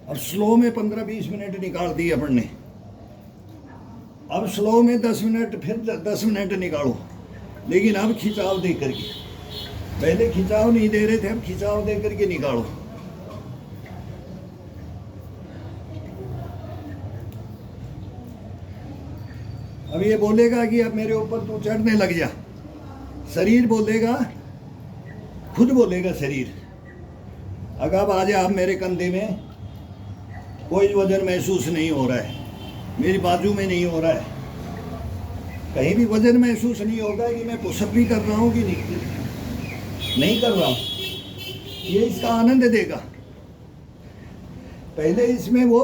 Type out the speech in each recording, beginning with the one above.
और स्लो में 15-20 मिनट निकाल दिए अपन ने। अब स्लो में 10 मिनट, फिर 10 मिनट निकालो, लेकिन अब खिंचाव दे करके। पहले खिंचाव नहीं दे रहे थे, अब खिंचाव दे करके निकालो। अब ये बोलेगा कि अब मेरे ऊपर तू चढ़ने लग जा, शरीर बोलेगा, खुद बोलेगा शरीर, अगर आज आप मेरे कंधे में कोई वजन महसूस नहीं हो रहा है, मेरी बाजू में नहीं हो रहा है, कहीं भी वजन महसूस नहीं होगा कि मैं पुशअप भी कर रहा हूँ कि नहीं कर रहा हूँ, ये इसका आनंद देगा। पहले इसमें वो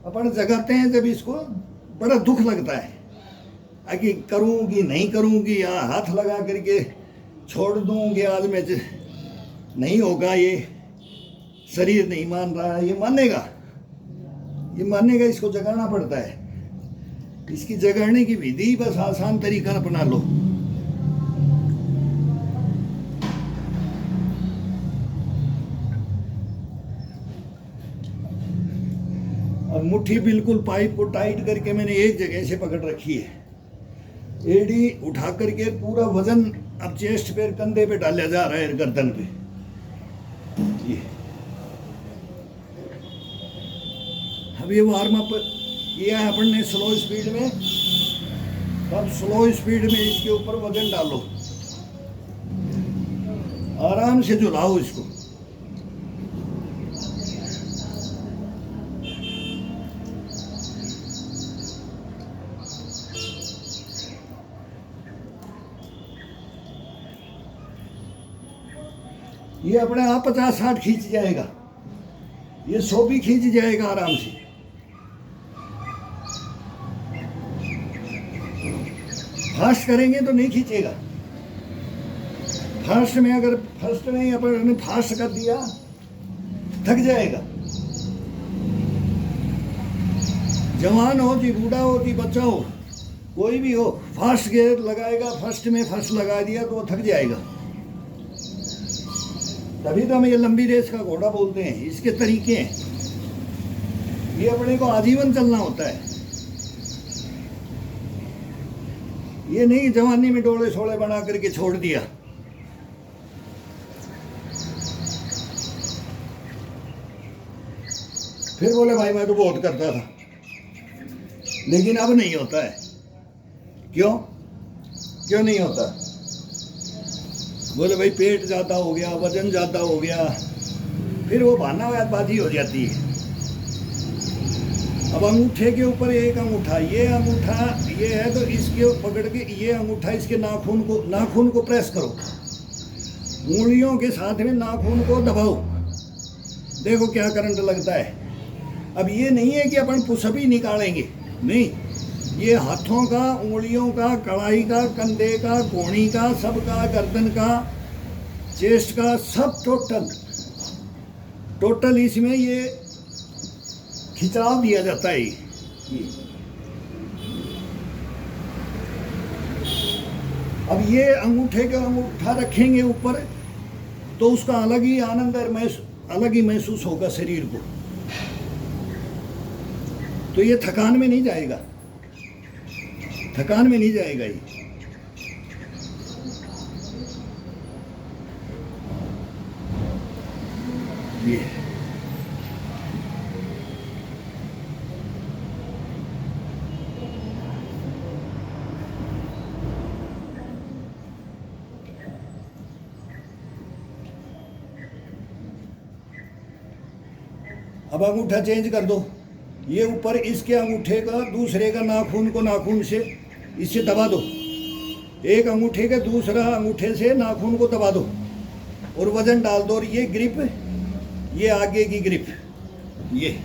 अपन जगाते हैं जब इसको बड़ा दुख लगता है कि करूँगी नहीं करूँगी, या हाथ लगा करके छोड़ दूँगी, आज मैं नहीं होगा, ये शरीर नहीं मान रहा है, ये मानेगा, इसको जगाना पड़ता है। इसकी जगाने की विधि बस आसान तरीका अपना लो। और मुट्ठी बिल्कुल पाइप को टाइट करके मैंने एक जगह से पकड़ रखी है। एड़ी उठा करके पूरा वजन अब चेस्ट पे, कंधे पे डाला जा रहा है, गर्दन पे। ये अब ये वार्म अप किया है अपन ने स्लो स्पीड में। अब स्लो स्पीड में इसके ऊपर वजन डालो, आराम से झुलाओ इसको। ये अपने आप 50-60 खींच जाएगा, ये 100 भी खींच जाएगा आराम से। फास्ट करेंगे तो नहीं खींचेगा। फर्स्ट में अगर फर्स्ट में अपन फास्ट कर दिया थक जाएगा। जवान हो कि बूढ़ा हो कि बच्चा हो, कोई भी हो, फास्ट गियर लगाएगा, फर्स्ट में फर्स्ट लगा दिया तो वो थक जाएगा। तभी तो हम ये लंबी रेस का घोड़ा बोलते हैं। इसके तरीके हैं, ये अपने को आजीवन चलना होता है। ये नहीं जवानी में डोले शोले बना करके छोड़ दिया। फिर बोले भाई मैं तो बहुत करता था, लेकिन अब नहीं होता है। क्यों नहीं होता? बोले भाई पेट ज़्यादा हो गया, वजन ज़्यादा हो गया, फिर वो बहानाबाजी हो जाती है। अब अंगूठे के ऊपर एक अंगूठा, ये अंगूठा ये है तो इसके पकड़ के ये अंगूठा इसके नाखून को प्रेस करो, उंगलियों के साथ में नाखून को दबाओ, देखो क्या करंट लगता है। अब ये नहीं है कि अपन पुशअप ही निकालेंगे, नहीं, ये हाथों का, उंगलियों का, कलाई का, कंधे का, कोहनी का, सबका, गर्दन का, चेस्ट का, सब टोटल इसमें ये खिंचाव दिया जाता है। अब ये अंगूठे का अंगूठा रखेंगे ऊपर तो उसका अलग ही आनंद और अलग ही महसूस होगा शरीर को। तो ये थकान में नहीं जाएगा, ये अब अंगूठा चेंज कर दो, ये ऊपर इसके अंगूठे का दूसरे का नाखून को नाखून से इससे दबा दो, एक अंगूठे के दूसरा अंगूठे से नाखून को दबा दो और वजन डाल दो। और ये ग्रिप, ये आगे की ग्रिप, ये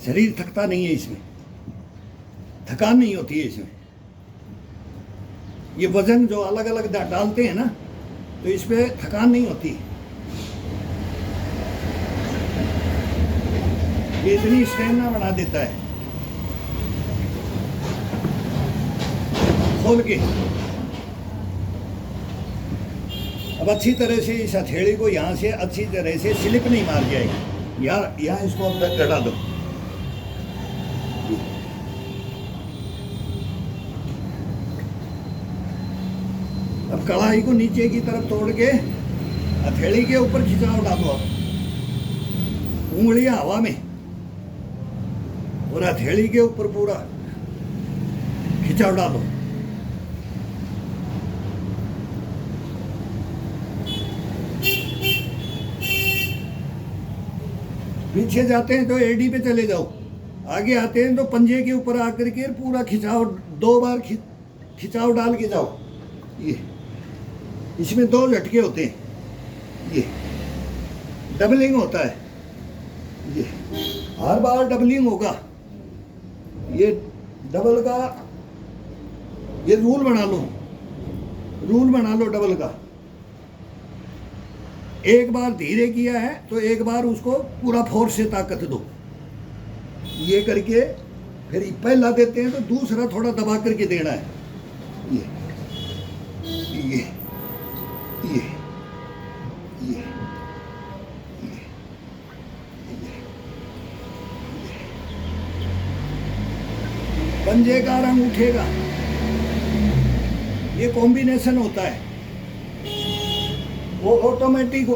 शरीर थकता नहीं है इसमें। थकान नहीं होती है इसमें। ये वजन जो अलग अलग डालते हैं ना, तो इस पे थकान नहीं होती। ये इतनी स्टेमिना बना देता है। खोल के अब अच्छी तरह से इस हथेली को यहाँ से अच्छी तरह से स्लिप नहीं मार जाएगी। यार यहाँ इसको अब तक चढ़ा दो। अब कढ़ाई को नीचे की तरफ तोड़ के हथेली के ऊपर खिंचाव डालो। अब उंगलियां हवा में और हथेली के ऊपर पूरा खिंचाव डालो। पीछे जाते हैं तो एडी पे चले जाओ, आगे आते हैं तो पंजे के ऊपर आकर के पूरा खिंचाव 2 बार खिंचाव डाल के जाओ। ये इसमें 2 झटके होते हैं, ये डबलिंग होता है। ये हर बार डबलिंग होगा। ये डबल का ये रूल बना लो डबल का। एक बार धीरे किया है तो एक बार उसको पूरा फोर्स से ताकत दो। ये करके फिर पहला देते हैं तो दूसरा थोड़ा दबा करके देना है। ये ये ये ये पंजे का रंग उठेगा। ये कॉम्बिनेशन होता है। वो ऑटोमेटिक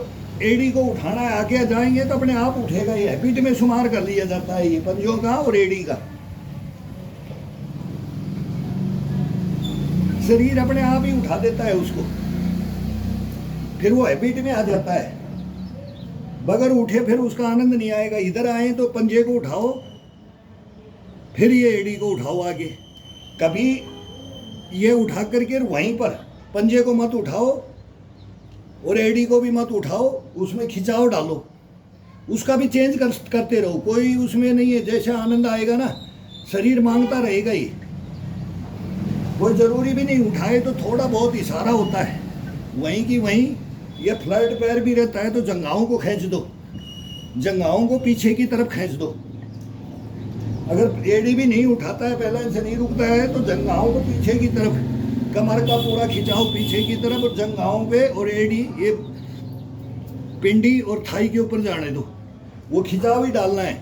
एडी को उठाना है, आगे जाएंगे तो अपने आप उठेगा। ये हैबिट में शुमार कर लिया जाता है ये पंजों का और एडी का। शरीर अपने आप ही उठा देता है उसको, फिर वो हैबिट में आ जाता है। बगैर उठे फिर उसका आनंद नहीं आएगा। इधर आए तो पंजे को उठाओ, फिर ये एडी को उठाओ आगे। कभी ये उठा करके वहीं पर पंजे को मत उठाओ और एडी को भी मत उठाओ, उसमें खिंचाव डालो। उसका भी चेंज करते रहो, कोई उसमें नहीं है। जैसे आनंद आएगा ना, शरीर मांगता रहेगा ही। कोई ज़रूरी भी नहीं, उठाए तो थोड़ा बहुत इशारा होता है वहीं की वहीं। ये फ्लैट पैर भी रहता है तो जंघाओं को खींच दो, जंघाओं को पीछे की तरफ खींच दो। अगर एडी भी नहीं उठाता है, पहला से नहीं रुकता है, तो जंघाओं को पीछे की तरफ, कमर का पूरा खिंचाव पीछे की तरफ और जंघाओं पे और एडी, ये पिंडी और थाई के ऊपर जाने दो। वो खिंचाव ही डालना है,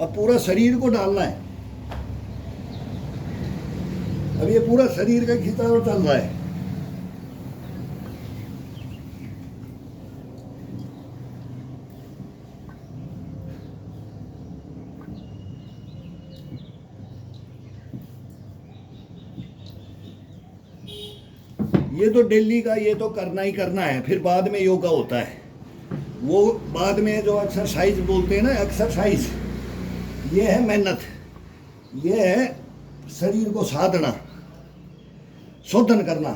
अब पूरा शरीर को डालना है। अब ये पूरा शरीर का खिंचाव चल रहा है। ये तो डेली का, ये तो करना ही करना है। फिर बाद में योगा होता है, वो बाद में जो एक्सरसाइज बोलते हैं ना, एक्सरसाइज ये है मेहनत, ये है शरीर को साधना, शोधन करना।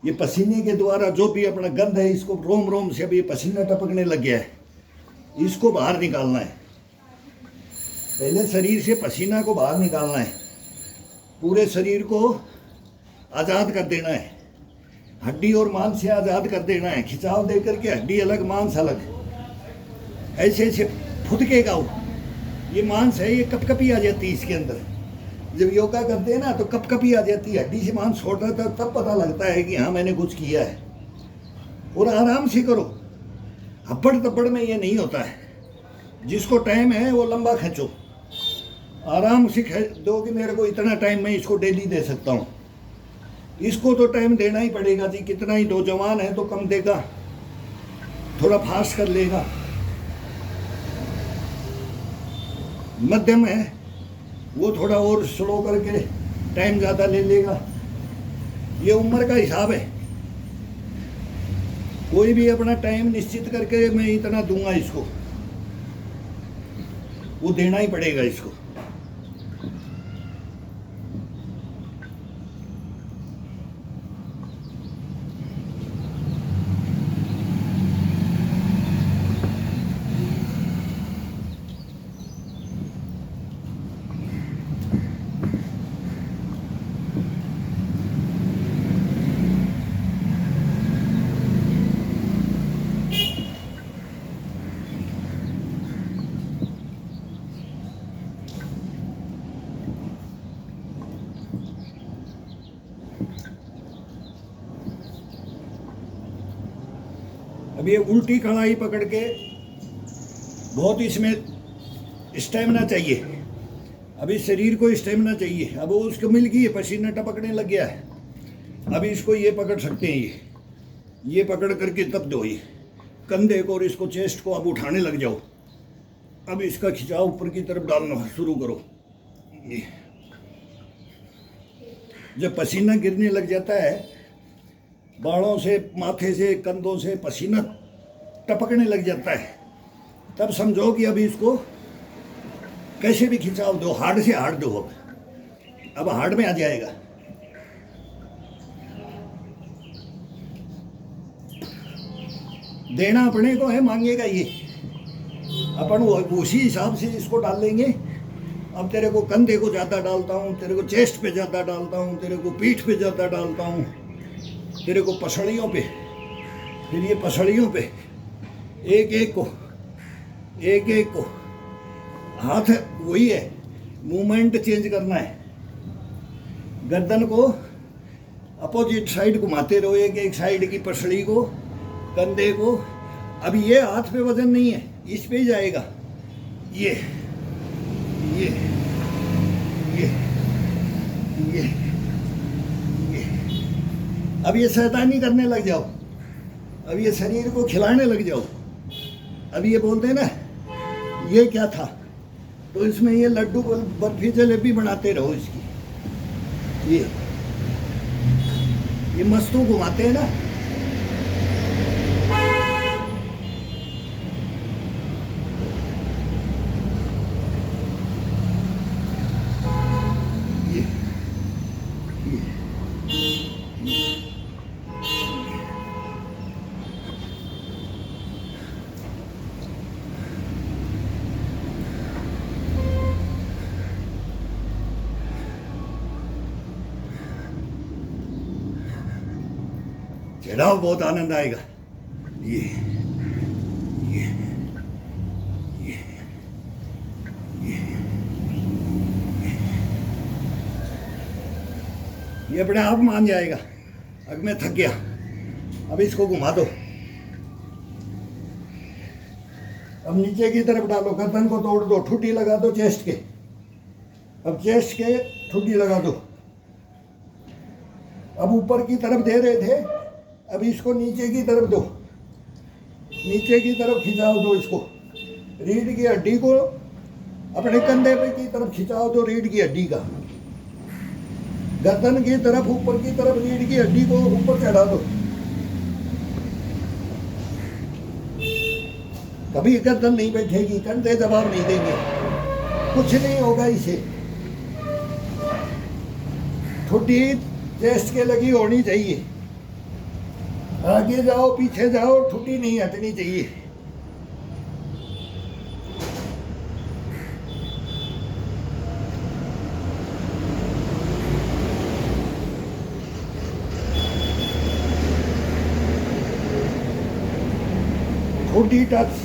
ये पसीने के द्वारा जो भी अपना गंध है, इसको रोम रोम से अभी पसीना टपकने लग गया है, इसको बाहर निकालना है। पहले शरीर से पसीना को बाहर निकालना है, पूरे शरीर को आज़ाद कर देना है। हड्डी और मांस से आज़ाद कर देना है। खिंचाव दे करके हड्डी अलग मांस अलग, ऐसे ऐसे फुदकेगा वो। ये मांस है, ये कपकपी आ जाती है इसके अंदर। जब योगा करते हैं ना तो कपकपी आ जाती है, हड्डी से मांस छोड़ रहा था, तब पता लगता है कि हाँ मैंने कुछ किया है। और आराम से करो, हब्बड़ तब्बड़ में ये नहीं होता है। जिसको टाइम है वो लंबा खींचो, आराम से दो कि मेरे को इतना टाइम मैं इसको डेली दे सकता हूँ। इसको तो टाइम देना ही पड़ेगा जी, कितना ही नौजवान है तो कम देगा, थोड़ा फास्ट कर लेगा। मध्यम है वो थोड़ा और स्लो करके टाइम ज़्यादा ले लेगा। ये उम्र का हिसाब है। कोई भी अपना टाइम निश्चित करके मैं इतना दूंगा इसको, वो देना ही पड़ेगा इसको। अब ये उल्टी कढ़ाई पकड़ के बहुत इसमें स्टेमिना चाहिए, अभी शरीर को स्टेमिना चाहिए। अब वो उसको मिल गई है, पसीना टपकने लग गया है। अभी इसको ये पकड़ सकते हैं, ये पकड़ करके तब दो ये कंधे को और इसको चेस्ट को अब उठाने लग जाओ। अब इसका खिंचाव ऊपर की तरफ डालना शुरू करो। ये जब पसीना गिरने लग जाता है, बालों से, माथे से, कंधों से पसीना टपकने लग जाता है, तब समझो कि अभी इसको कैसे भी खिंचाव दो, हार्ड से हार्ड दो। अब हार्ड में आ जाएगा। देना अपने को है, मांगेगा ये, अपन उसी हिसाब से इसको डाल लेंगे। अब तेरे को कंधे को ज़्यादा डालता हूँ, तेरे को चेस्ट पे ज़्यादा डालता हूँ, तेरे को पीठ पे ज़्यादा डालता हूँ, तेरे को पसलियों पे, फिर ये पसलियों पे एक एक को हाथ वही है, मूवमेंट चेंज करना है। गर्दन को अपोजिट साइड घुमाते रहो, एक साइड की पसली को, कंधे को। अब ये हाथ पे वजन नहीं है, इस पे ही जाएगा। ये ये ये ये ये अब ये शैतानी करने लग जाओ, अब ये शरीर को खिलाने लग जाओ। अब ये बोलते हैं ना, ये क्या था, तो इसमें ये लड्डू बर्फी जलेबी बनाते रहो इसकी। ये मस्तों घुमाते हैं ना, चढ़ाओ, बहुत आनंद आएगा। ये ये ये ये अपने आप मान जाएगा। अब मैं थक गया, अब इसको घुमा दो। अब नीचे की तरफ डालो, गर्दन को तोड़ दो, ठुड्डी लगा दो चेस्ट के। अब चेस्ट के ठुड्डी लगा दो। अब ऊपर की तरफ दे रहे थे, अब इसको नीचे की तरफ दो, नीचे की तरफ खिंचाव दो इसको। रीढ़ की हड्डी को अपने कंधे पे की तरफ खिंचाव दो, रीढ़ की हड्डी का। गर्दन की तरफ, ऊपर की तरफ रीढ़ की हड्डी को ऊपर चढ़ा दो। कभी गर्दन नहीं बैठेगी, कंधे दबाव नहीं देंगे, कुछ नहीं होगा इसे। ठुड्डी चेस्ट के लगी होनी चाहिए। आगे जाओ पीछे जाओ, ठुड्डी नहीं हटनी चाहिए। ठुड्डी टच।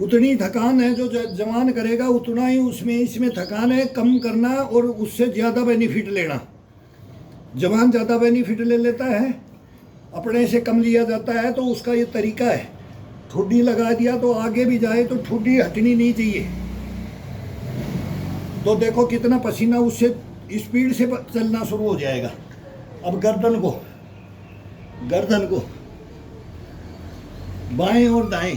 उतनी थकान है जो जवान करेगा, उतना ही उसमें इसमें थकान है। कम करना और उससे ज़्यादा बेनिफिट लेना। जवान ज़्यादा बेनिफिट ले लेता है, अपने से कम लिया जाता है, तो उसका ये तरीका है। ठुड्डी लगा दिया तो आगे भी जाए तो ठुड्डी हटनी नहीं चाहिए। तो देखो कितना पसीना उससे स्पीड से चलना शुरू हो जाएगा। अब गर्दन को बाएं और दाएं,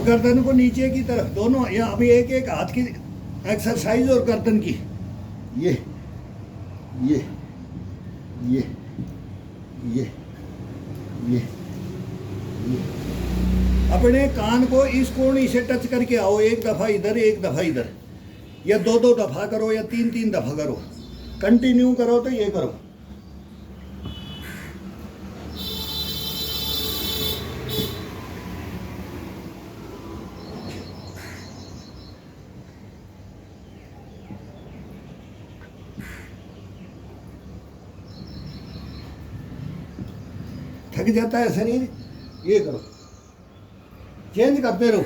अब गर्दन को नीचे की तरफ दोनों, या अभी एक एक हाथ की एक्सरसाइज और गर्दन की, ये ये ये ये ये ये। अपने कान को इस कोणी से टच करके आओ, एक दफा इधर एक दफा इधर, या दो दो दफा करो या तीन तीन दफा करो, कंटिन्यू करो तो ये करो। थक जाता है शरीर, ये करो, चेंज करते रहो,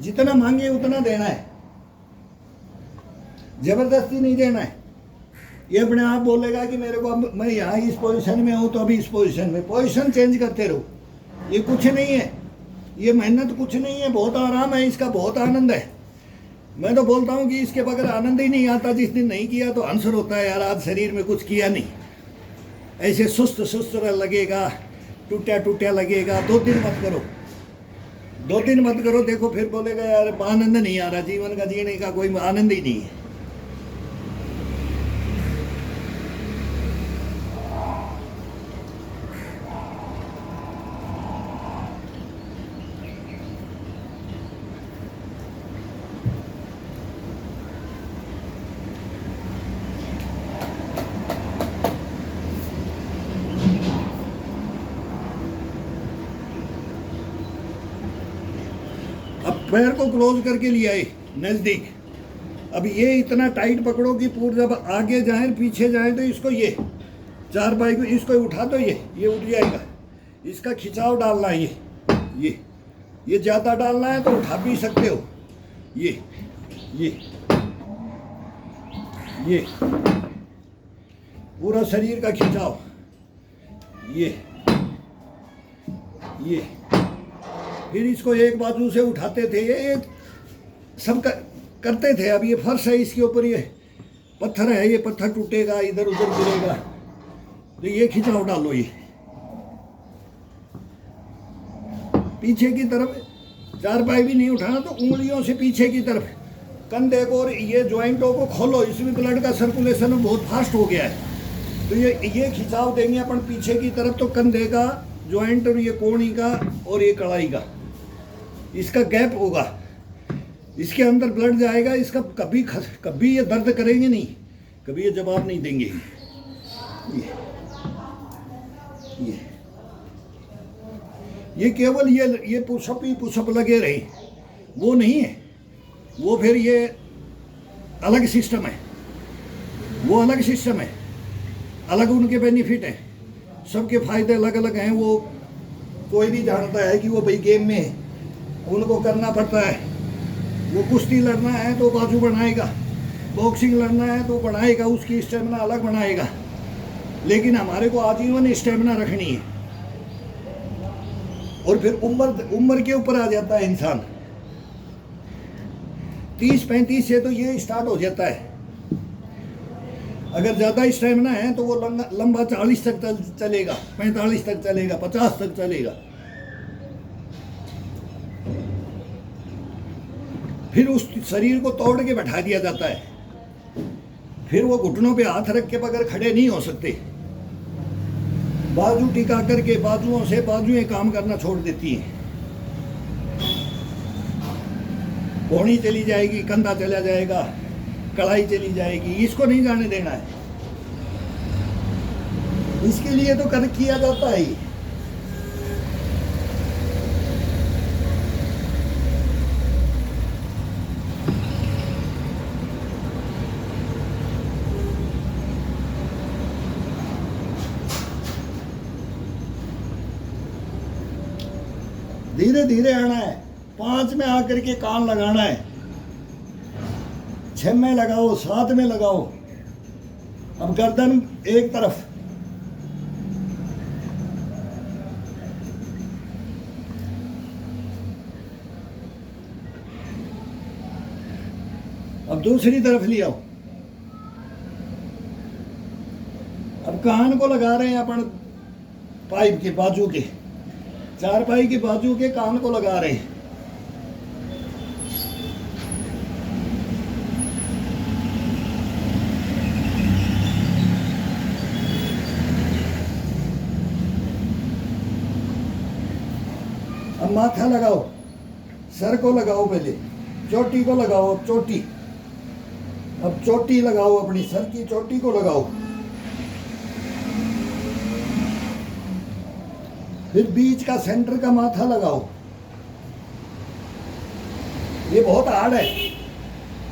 जितना मांगे उतना देना है, जबरदस्ती नहीं देना है। ये अपने आप बोलेगा कि मेरे को अब मैं यहाँ इस पोजीशन में हूँ तो अभी इस पोजीशन में, पोजीशन चेंज करते रहो। ये कुछ नहीं है, ये मेहनत कुछ नहीं है, बहुत आराम है इसका, बहुत आनंद है। मैं तो बोलता हूँ कि इसके बगैर आनंद ही नहीं आता। जिस दिन नहीं किया तो आंसर होता है, यार आज शरीर में कुछ किया नहीं, ऐसे सुस्त सुस्त लगेगा, टूटा टूटा लगेगा। 2 दिन मत करो, 2 दिन मत करो, देखो फिर बोलेगा यार आनंद नहीं आ रहा, जीवन का जीने का कोई आनंद ही नहीं है। अब पैर को क्लोज करके ले आए नज़दीक। अब ये इतना टाइट पकड़ो कि पूरा जब आगे जाए पीछे जाए तो इसको ये 4 बाई को इसको उठा तो ये उठ जाएगा। इसका खिंचाव डालना है, ये ज़्यादा डालना है तो उठा भी सकते हो। ये पूरा शरीर का खिंचाव, ये फिर इसको एक बाजू से उठाते थे, ये सब करते थे। अब ये फर्श है, इसके ऊपर ये पत्थर है, ये पत्थर टूटेगा, इधर उधर गिरेगा, तो ये खिंचाव डालो। ये पीछे की तरफ 4 पाई भी नहीं उठाना, तो उंगलियों से पीछे की तरफ कंधे को और ये ज्वाइंटों को खोलो। इसमें ब्लड का सर्कुलेशन बहुत फास्ट हो गया है, तो ये खिंचाव देंगे अपन पीछे की तरफ, तो कंधे का ज्वाइंट और ये कोहनी का और ये कलाई का, इसका गैप होगा, इसके अंदर ब्लड जाएगा। इसका कभी ये दर्द करेंगे नहीं, कभी ये जवाब नहीं देंगे। ये केवल ये पुशअप ही पुशअप लगे रहे, वो नहीं है, वो फिर ये अलग सिस्टम है, वो अलग सिस्टम है, अलग उनके बेनिफिट हैं, सबके फायदे अलग अलग हैं। वो कोई भी जानता है कि वो भाई गेम में है, उनको करना पड़ता है। वो कुश्ती लड़ना है तो बाजू बढ़ाएगा, बॉक्सिंग लड़ना है तो बढ़ाएगा, उसकी स्टेमिना अलग बनाएगा। लेकिन हमारे को आजीवन स्टेमिना रखनी है। और फिर उम्र के ऊपर आ जाता है इंसान, 30-35 से तो ये स्टार्ट हो जाता है। अगर ज़्यादा स्टेमिना है तो वो लंबा 40 तक चलेगा, 45 तक चलेगा, 50 तक चलेगा। फिर उस शरीर को तोड़ के बैठा दिया जाता है, फिर वो घुटनों पे हाथ रख के बगैर खड़े नहीं हो सकते। बाजू टिका करके बाजुओं से बाजुएं काम करना छोड़ देती हैं। कोहनी चली जाएगी, कंधा चला जाएगा, कलाई चली जाएगी, इसको नहीं जाने देना है। इसके लिए तो कर किया जाता है। धीरे धीरे आना है, 5 में आकर के कान लगाना है, 6 में लगाओ, 7 में लगाओ। अब गर्दन एक तरफ, अब दूसरी तरफ ले आओ। अब कान को लगा रहे हैं अपन पाइप के बाजू के, 4 पाई के बाजू के कान को लगा रहे हैं। माथा लगाओ, सर को लगाओ, पहले चोटी को लगाओ, अब चोटी, अब चोटी लगाओ, अपनी सर की चोटी को लगाओ। फिर बीच का सेंटर का माथा लगाओ। ये बहुत हार्ड है,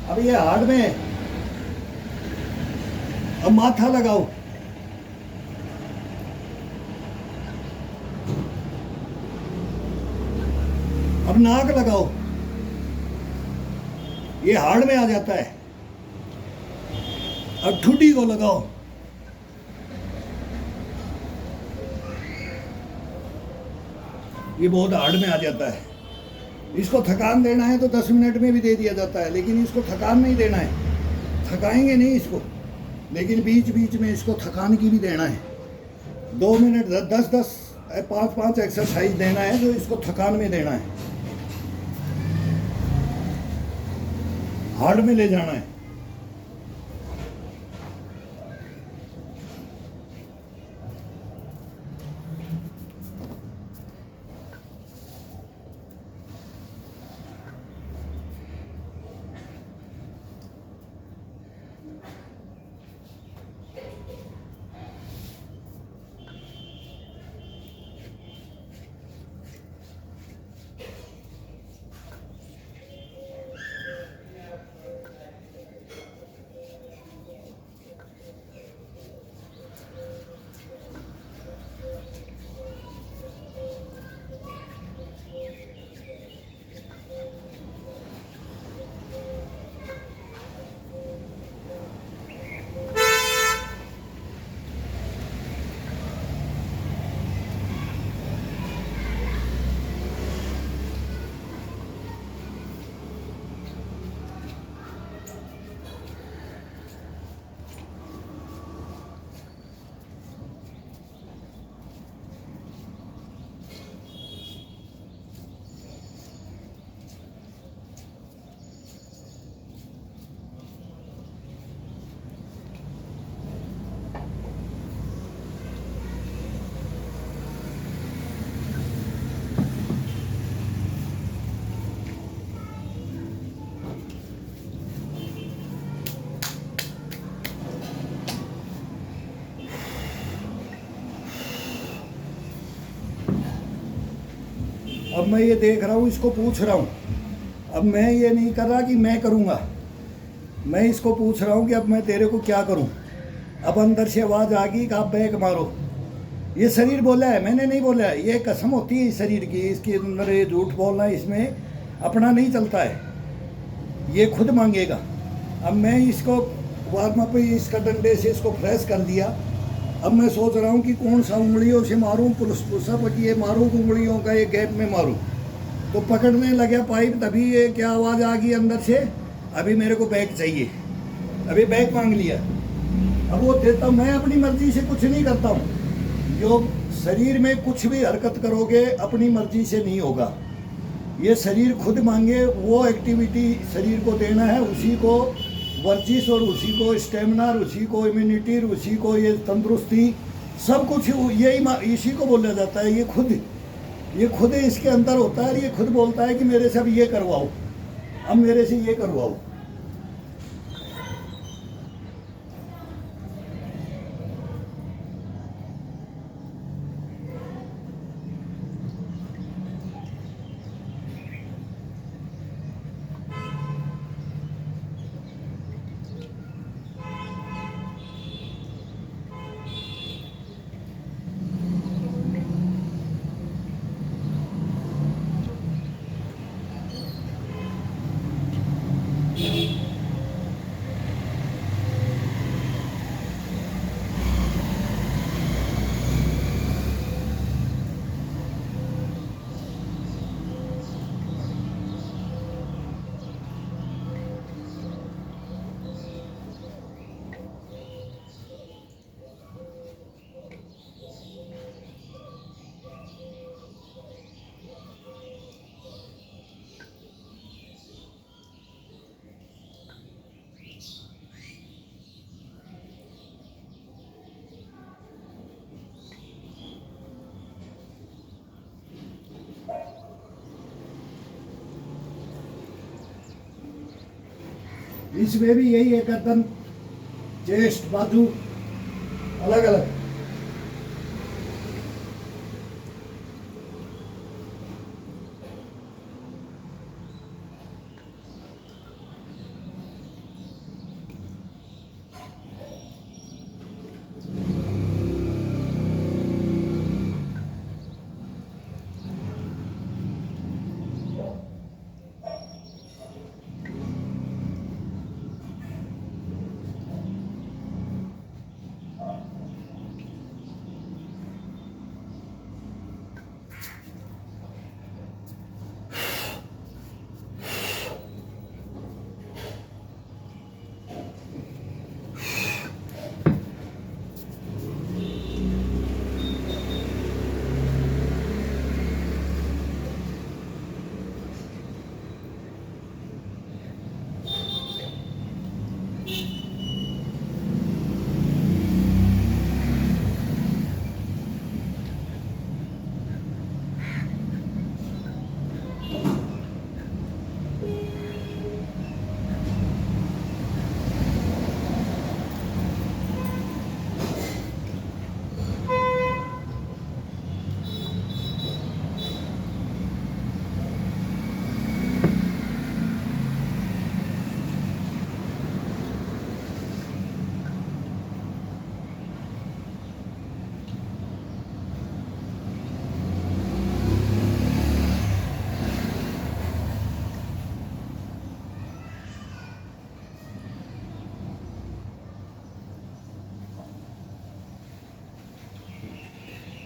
अब ये हार्ड में है। अब माथा लगाओ, अब नाक लगाओ, ये हार्ड में आ जाता है। अब ठुड्डी को लगाओ, ये बहुत हार्ड में आ जाता है। इसको थकान देना है तो 10 मिनट में भी दे दिया जाता है, लेकिन इसको थकान नहीं देना है, थकाएंगे नहीं इसको, लेकिन बीच बीच में इसको थकान की भी देना है। 2 मिनट 10-10 5-5 एक्सरसाइज देना है जो इसको थकान में देना है, हार्ड में ले जाना है। अब मैं ये देख रहा हूँ, इसको पूछ रहा हूँ। अब मैं ये नहीं कर रहा कि मैं करूँगा, मैं इसको पूछ रहा हूँ कि अब मैं तेरे को क्या करूँ। अब अंदर से आवाज़ आ गई कि आप बैक मारो। ये शरीर बोला है, मैंने नहीं बोला है, ये कसम होती है इस शरीर की, इसके अंदर ये झूठ बोलना, इसमें अपना नहीं चलता है, ये खुद मांगेगा। अब मैं इसको वार्म अप इसका डंडे से इसको फ्रेश कर दिया। अब मैं सोच रहा हूँ कि कौन सा उंगलियों से मारूँ, पुशअप ये मारूँ, उंगलियों का ये गैप में मारूँ। तो पकड़ने लगा पाइप, तभी ये क्या आवाज़ आ गई अंदर से, अभी मेरे को बैक चाहिए, अभी बैक मांग लिया। अब वो देता हूँ, मैं अपनी मर्जी से कुछ नहीं करता हूँ। जो शरीर में कुछ भी हरकत करोगे अपनी मर्जी से नहीं होगा, ये शरीर खुद मांगे वो एक्टिविटी शरीर को देना है, उसी को वर्जिश और उसी को स्टेमिना, उसी को इम्यूनिटी, उसी को ये तंदुरुस्ती, सब कुछ यही इसी को बोला जाता है। ये खुद इसके अंदर होता है, ये खुद बोलता है कि मेरे से अब ये करवाओ, अब मेरे से ये करवाओ। इसमें भी यही है, गर्दन, चेस्ट, बाजू अलग अलग।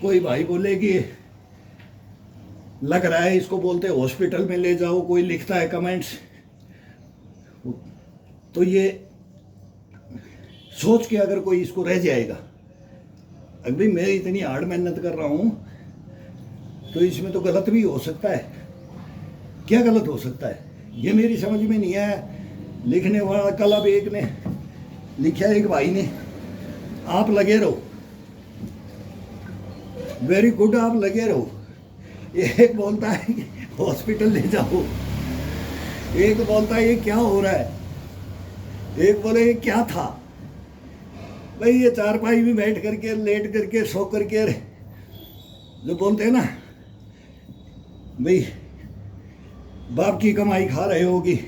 कोई भाई बोले कि लग रहा है इसको बोलते हॉस्पिटल में ले जाओ, कोई लिखता है कमेंट्स, तो ये सोच के अगर कोई इसको रह जाएगा, अभी मैं इतनी हार्ड मेहनत कर रहा हूं तो इसमें तो गलत भी हो सकता है। क्या गलत हो सकता है ये मेरी समझ में नहीं आया। लिखने वाला कल अब एक ने लिखा, एक भाई ने, आप लगे रहो, वेरी गुड, आप लगे रहो। एक बोलता है कि हॉस्पिटल ले जाओ, एक बोलता है ये क्या हो रहा है, एक बोले ये क्या था। भाई ये चारपाई में बैठ करके, लेट करके, सो करके, जो बोलते हैं ना भाई बाप की कमाई खा रहे होगी,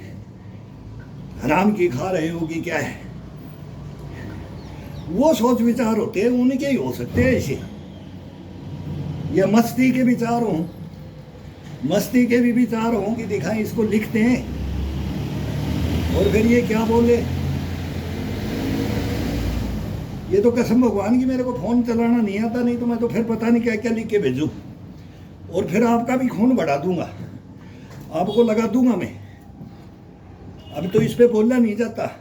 हराम की खा रहे होगी, क्या है वो सोच विचार होते हैं, उनके ही हो सकते हैं ऐसे। या मस्ती के विचार हों, मस्ती के भी विचार हों कि दिखाएं इसको लिखते हैं और फिर ये क्या बोले। ये तो कसम भगवान की मेरे को फोन चलाना नहीं आता, नहीं तो मैं तो फिर पता नहीं क्या क्या लिख के भेजूं और फिर आपका भी खून बढ़ा दूंगा, आपको लगा दूंगा मैं। अभी तो इस पे बोलना नहीं जाता,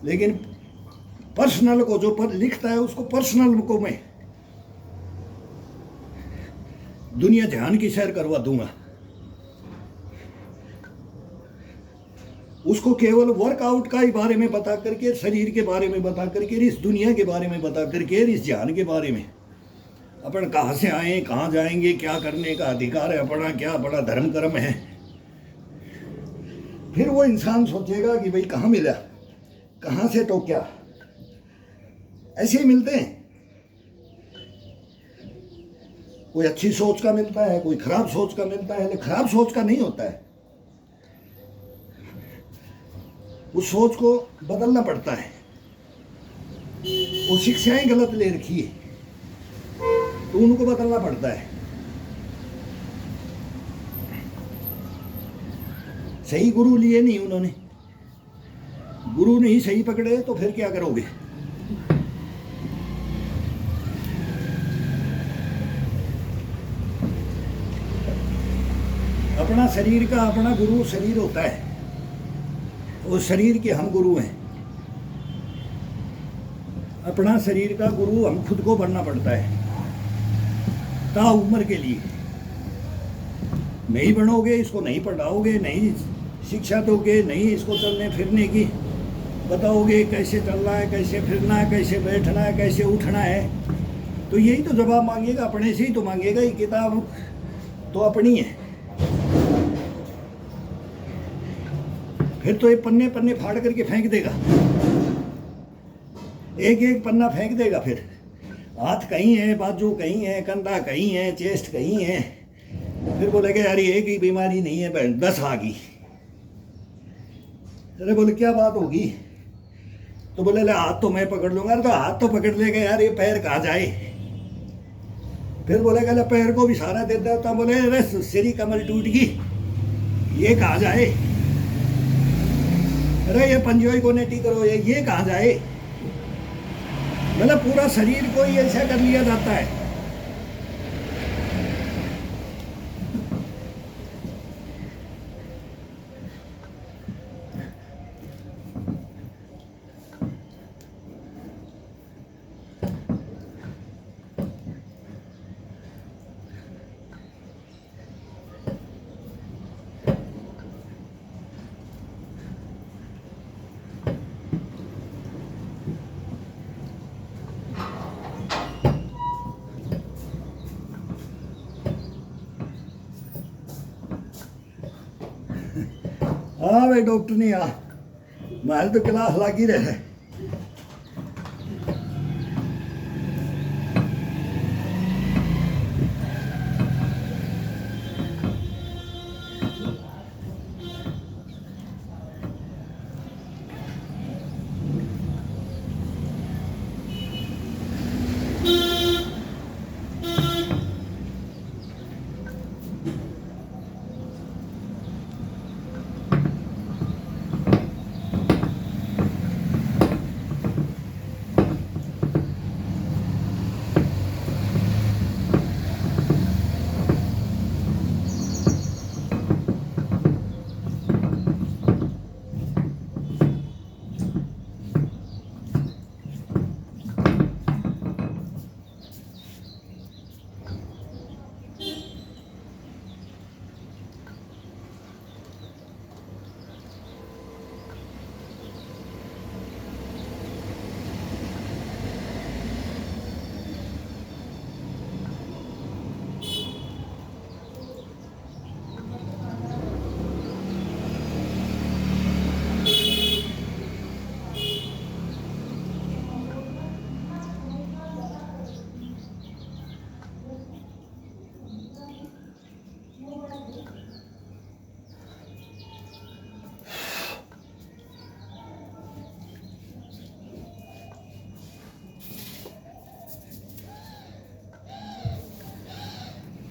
लेकिन पर्सनल को जो लिखता है उसको पर्सनल को मैं दुनिया जहान की सैर करवा दूंगा। उसको केवल वर्कआउट का ही बारे में बता करके, शरीर के बारे में बता करके, इस दुनिया के बारे में बता करके, इस जहान के बारे में, अपन कहाँ से आए, कहाँ जाएंगे, क्या करने का अधिकार है अपना, क्या बड़ा धर्म कर्म है। फिर वो इंसान सोचेगा कि भाई कहाँ मिला, कहाँ से टोक्या। ऐसे ही मिलते हैं, कोई अच्छी सोच का मिलता है, कोई खराब सोच का मिलता है, लेकिन खराब सोच का नहीं होता है। उस सोच को बदलना पड़ता है। वो शिक्षाएं गलत ले रखी है तो उनको बदलना पड़ता है। सही गुरु लिए नहीं उन्होंने, गुरु नहीं सही पकड़े तो फिर क्या करोगे। अपना शरीर का अपना गुरु शरीर होता है, उस शरीर के हम गुरु हैं। अपना शरीर का गुरु हम खुद को बनना पड़ता है ताउम्र के लिए। नहीं बनोगे, इसको नहीं पढ़ाओगे, नहीं शिक्षा दोगे, नहीं इसको चलने फिरने की बताओगे, कैसे चलना है, कैसे फिरना है, कैसे बैठना है, कैसे उठना है, तो यही तो जवाब मांगेगा, अपने से ही तो मांगेगा। ये किताब तो अपनी है, फिर तो ये पन्ने पन्ने फाड़ करके फेंक देगा, एक एक पन्ना फेंक देगा। फिर हाथ कहीं है, बाजू कहीं है, कंधा कहीं है, चेस्ट कहीं है। फिर बोलेगा यार ये एक ही बीमारी नहीं है, बहन 10 आ गई। अरे बोले क्या बात होगी? तो बोले ले हाथ तो मैं पकड़ लूंगा। अरे तो हाथ तो पकड़ लेगा यार, ये पैर कहाँ जाए? फिर बोलेगा ले पैर को भी सहारा दे देता। बोले अरे सिरी कमर टूट गई, ये कहाँ जाए? अरे ये पंजोई को नेटी करो, ये कहाँ जाए? मतलब पूरा शरीर को ही ऐसा कर लिया जाता है। हाँ भाई डॉक्टर नहीं आ, मैं तो क्लास लगी रहे।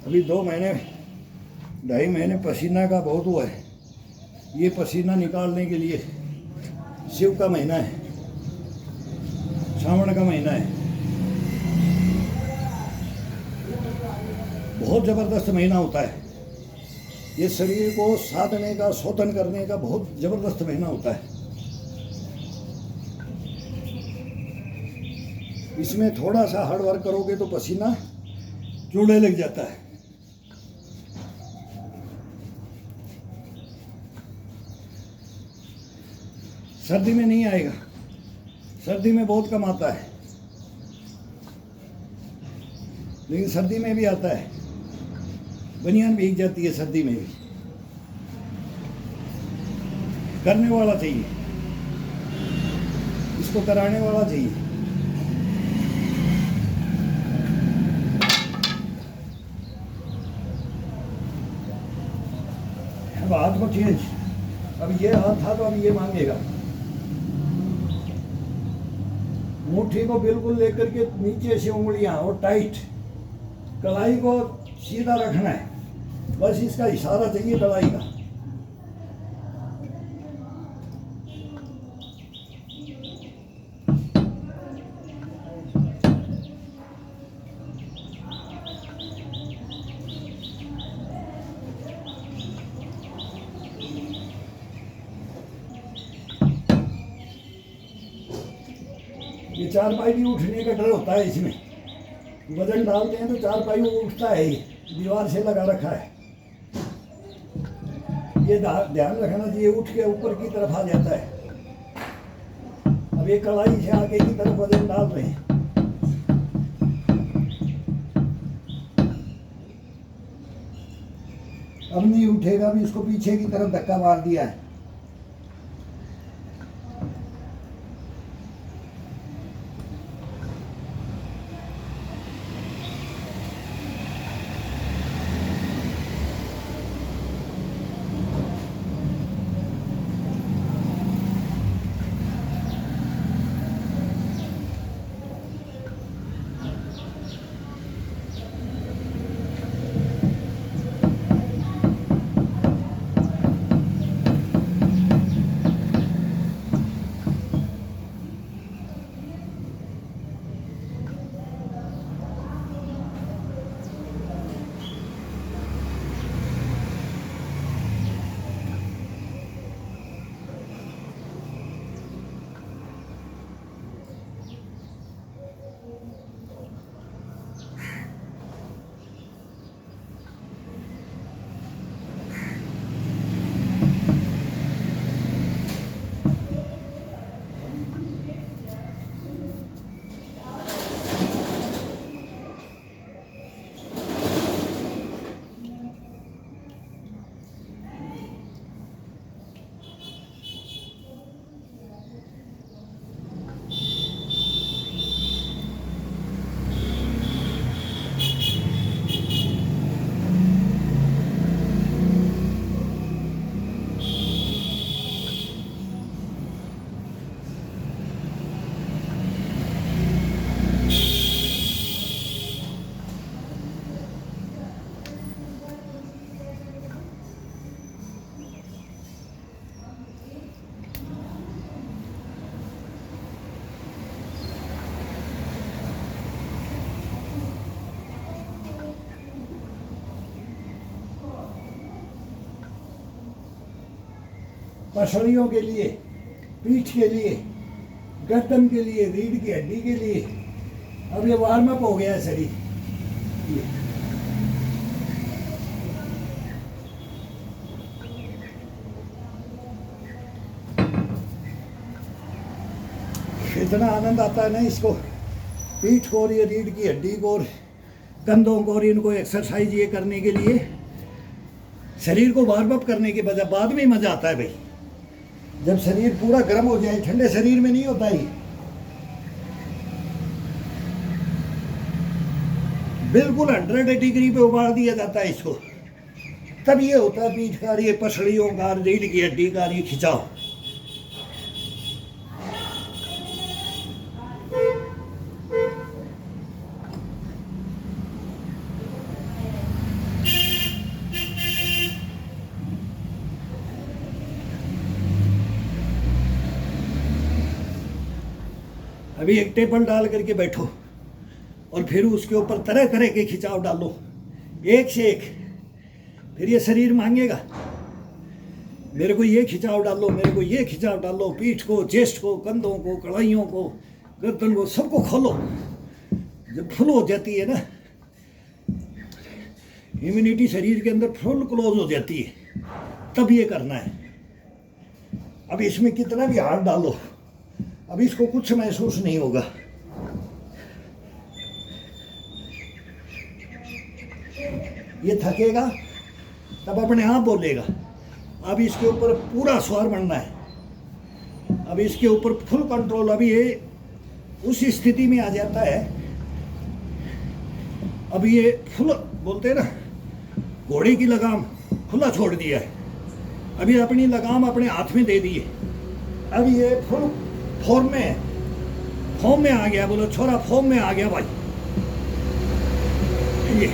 अभी 2 महीने 2.5 महीने पसीना का बहुत हुआ है। ये पसीना निकालने के लिए शिव का महीना है, श्रावण का महीना है, बहुत ज़बरदस्त महीना होता है। ये शरीर को साधने का, शोधन करने का बहुत ज़बरदस्त महीना होता है। इसमें थोड़ा सा हार्ड वर्क करोगे तो पसीना चूड़े लग जाता है। सर्दी में नहीं आएगा, सर्दी में बहुत कम आता है, लेकिन सर्दी में भी आता है। बनियान भीग जाती है सर्दी में भी। करने वाला चाहिए, इसको कराने वाला चाहिए। अब हाथ को चेंज, अब ये हाथ था तो अब ये मांगेगा। मुट्ठी को बिल्कुल लेकर के नीचे से उंगलियां और टाइट, कलाई को सीधा रखना है, बस इसका इशारा चाहिए कलाई का। ये चारपाई भी उठने का डर होता है इसमें, वजन डालते हैं तो चारपाई उठता है, ये दीवार से लगा रखा है। ये ध्यान रखना चाहिए, उठ के ऊपर की तरफ आ जाता है। अब ये कलाई से आगे की तरफ वजन डाल रहे हैं। अब नहीं उठेगा, भी इसको पीछे की तरफ धक्का मार दिया है। पसलियों के लिए, पीठ के लिए, गर्दन के लिए, रीढ़ की हड्डी के लिए। अब ये वार्म अप हो गया है शरीर। इतना आनंद आता है ना इसको, पीठ को और ये रीढ़ की हड्डी को और कंधों को और इनको एक्सरसाइज ये करने के लिए, शरीर को वार्म अप करने के बाद में मजा आता है भाई। जब शरीर पूरा गर्म हो जाए, ठंडे शरीर में नहीं होता ही, बिल्कुल 100 डिग्री पे उबाल दिया जाता है इसको, तब ये होता है पीठ का, ये पसलियों का, रीढ़ की हड्डी का ये खिंचाव। अभी एक टेबल डाल करके बैठो और फिर उसके ऊपर तरह तरह के खिंचाव डालो, एक से एक। फिर ये शरीर मांगेगा मेरे को ये खिंचाव डालो, मेरे को ये खिंचाव डालो, पीठ को, चेस्ट को, कंधों को, कड़ाइयों को, गर्दन को, सबको खोलो। जब फुल हो जाती है ना, इम्यूनिटी शरीर के अंदर फुल क्लोज हो जाती है, तब ये करना है। अब इसमें कितना भी हाथ डालो, अब इसको कुछ महसूस नहीं होगा। ये थकेगा तब अपने आप बोलेगा। अब इसके ऊपर पूरा स्वार बनना है, अब इसके ऊपर फुल कंट्रोल। अभी ये उस स्थिति में आ जाता है, अब ये फुल बोलते हैं ना, घोड़े की लगाम खुला छोड़ दिया है, अभी अपनी लगाम अपने हाथ में दे दी है। अब ये फुल फॉर्म में है, फॉर्म में आ गया। बोलो छोरा फॉर्म में आ गया भाई। ये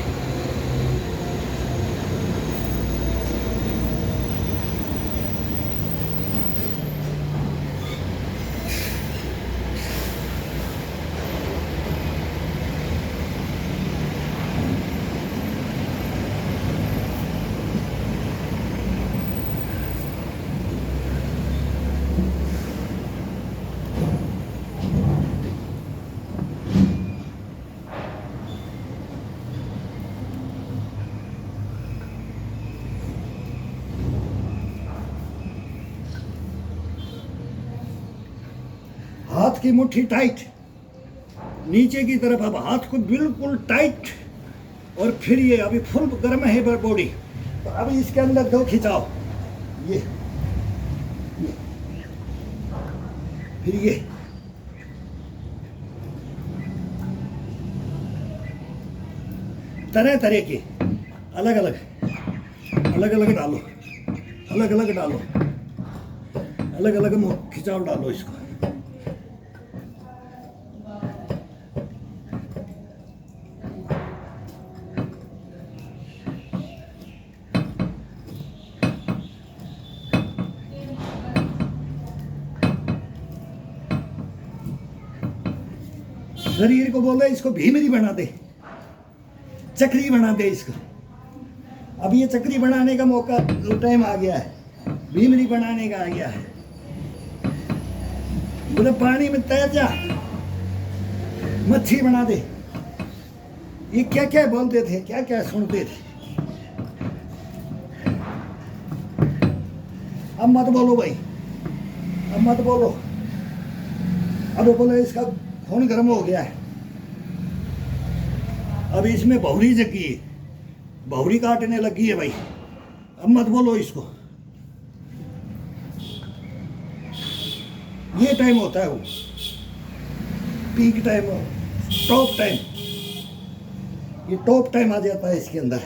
हाथ की मुट्ठी टाइट नीचे की तरफ, अब हाथ को बिल्कुल टाइट। और फिर ये अभी फुल गर्म है बॉडी, तो अब इसके अंदर दो खिंचाव, ये फिर ये तरह तरह के अलग अलग डालो, अलग अलग डालो, अलग अलग खिंचाव डालो इसको। शरीर को बोले इसको भीमरी बना दे, चक्री बना दे इसको। अब ये चक्री बनाने का मौका, टाइम आ गया है, भीमरी बनाने का आ गया है। बोले पानी में तैर जा, मच्छी बना दे। ये क्या क्या बोलते थे, क्या क्या सुनते थे। अब मत बोलो भाई, अब मत बोलो। अब बोले इसका खून गर्म हो गया है, अब इसमें बहुरी जगी है, बहुरी काटने लगी है भाई। अब मत बोलो इसको। ये टाइम होता है वो पीक टाइम, टॉप टाइम। ये टॉप टाइम आ जाता है इसके अंदर,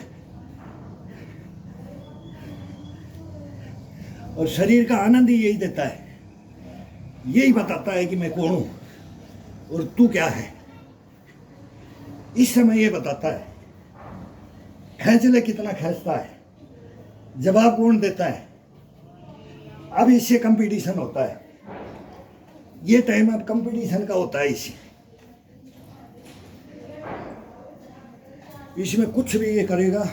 और शरीर का आनंद ही यही देता है, यही बताता है कि मैं कौन हूं और तू क्या है। इस समय ये बताता है। खींच ले कितना खींचता है, जवाब कौन देता है। अब इससे कंपटीशन होता है, ये टाइम अब कंपटीशन का होता है। इसमें कुछ भी ये करेगा,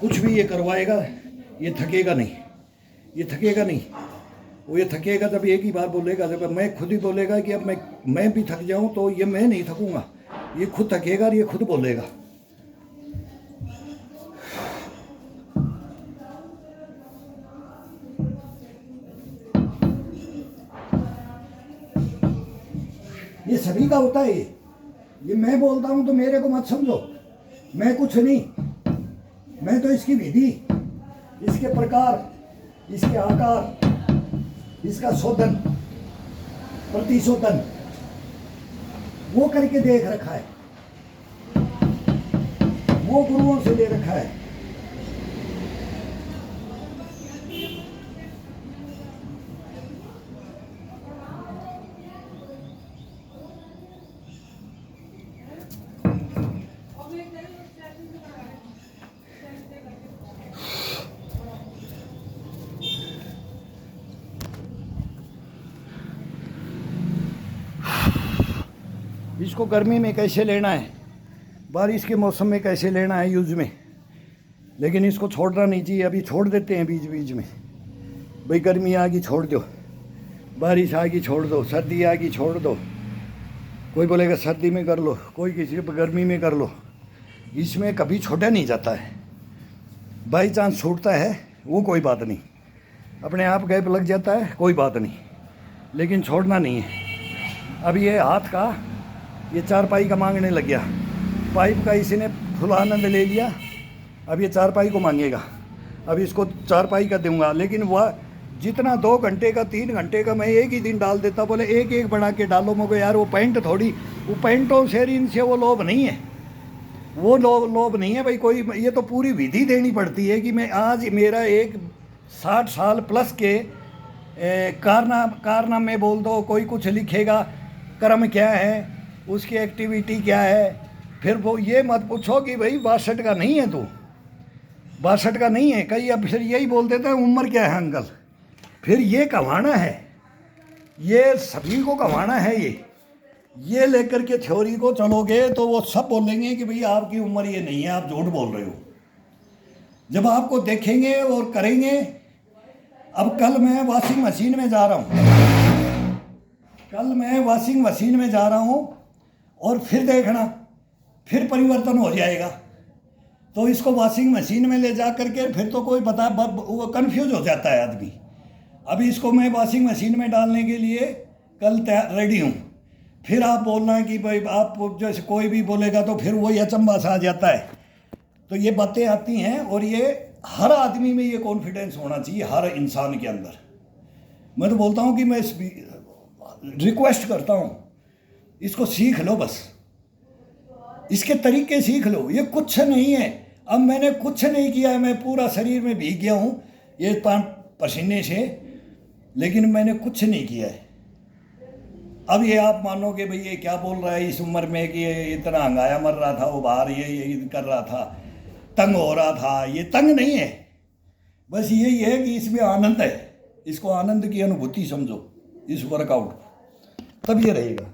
कुछ भी ये करवाएगा, ये थकेगा नहीं, ये थकेगा नहीं। वो ये थकेगा जब एक ही बार बोलेगा, जब मैं खुद ही बोलेगा कि अब मैं भी थक जाऊं तो ये मैं नहीं थकूंगा, ये खुद थकेगा और ये खुद बोलेगा। ये सभी का होता है। ये मैं बोलता हूं तो मेरे को मत समझो, मैं कुछ नहीं, मैं तो इसकी विधि, इसके प्रकार, इसके आकार, इसका शोधन प्रतिशोधन वो करके देख रखा है, वो गुरुओं से ले रखा है। इसको गर्मी में कैसे लेना है, बारिश के मौसम में कैसे लेना है यूज में, लेकिन इसको छोड़ना नहीं चाहिए। अभी छोड़ देते हैं बीच बीच में, भाई गर्मी आ गई छोड़ दो, बारिश आ गई छोड़ दो, सर्दी आ गई छोड़ दो। कोई बोलेगा सर्दी में कर लो, कोई किसी गर्मी में कर लो। इसमें कभी छोड़ा नहीं जाता है। बाई चांस छूटता है वो कोई बात नहीं, अपने आप गैप लग जाता है कोई बात नहीं, लेकिन छोड़ना नहीं है। अब ये हाथ का ये चारपाई का मांगने लग गया, पाइप का इसी ने फुल आनंद ले लिया, अब ये चारपाई को मांगेगा। अब इसको चारपाई का दूंगा, लेकिन वह जितना 2 घंटे का 3 घंटे का मैं एक ही दिन डाल देता, बोले एक एक बना के डालो। मगर यार वो पैंट थोड़ी, वो पैंटों से इनसे वो लोभ नहीं है, वो लोभ नहीं है भाई कोई। ये तो पूरी विधि देनी पड़ती है कि मैं आज मेरा एक 60 साल प्लस के कारनामे बोल दो, कोई कुछ लिखेगा, कर्म क्या है, उसकी एक्टिविटी क्या है। फिर वो ये मत पूछो कि भाई 62 का नहीं है तू, 62 का नहीं है। कई अब फिर यही बोल देते हैं उम्र क्या है अंकल। फिर ये कमाना है, ये सभी को कमाना है। ये लेकर के थ्योरी को चलोगे तो वो सब बोलेंगे कि भाई आपकी उम्र ये नहीं है, आप झूठ बोल रहे हो। जब आपको देखेंगे और करेंगे। अब कल मैं वॉशिंग मशीन में जा रहा हूँ, कल मैं वॉशिंग मशीन में जा रहा हूँ और फिर देखना, फिर परिवर्तन हो जाएगा। तो इसको वॉशिंग मशीन में ले जा करके फिर तो कोई बता, वो कन्फ्यूज हो जाता है आदमी। अभी इसको मैं वॉशिंग मशीन में डालने के लिए कल रेडी हूँ। फिर आप बोलना कि भाई आप जैसे कोई भी बोलेगा तो फिर वही अचंभा सा आ जाता है। तो ये बातें आती हैं और ये हर आदमी में ये कॉन्फिडेंस होना चाहिए, हर इंसान के अंदर। मैं तो बोलता हूँ कि मैं रिक्वेस्ट करता हूँ, इसको सीख लो, बस इसके तरीके सीख लो। ये कुछ नहीं है, अब मैंने कुछ नहीं किया है, मैं पूरा शरीर में भीग गया हूँ ये पसीने से, लेकिन मैंने कुछ नहीं किया है। अब ये आप मानोगे भाई ये क्या बोल रहा है इस उम्र में कि ये इतना हंगाया मर रहा था, वो बाहर ये कर रहा था, तंग हो रहा था। ये तंग नहीं है, बस यही है कि इसमें आनंद है। इसको आनंद की अनुभूति समझो, इस वर्कआउट, तब ये रहेगा।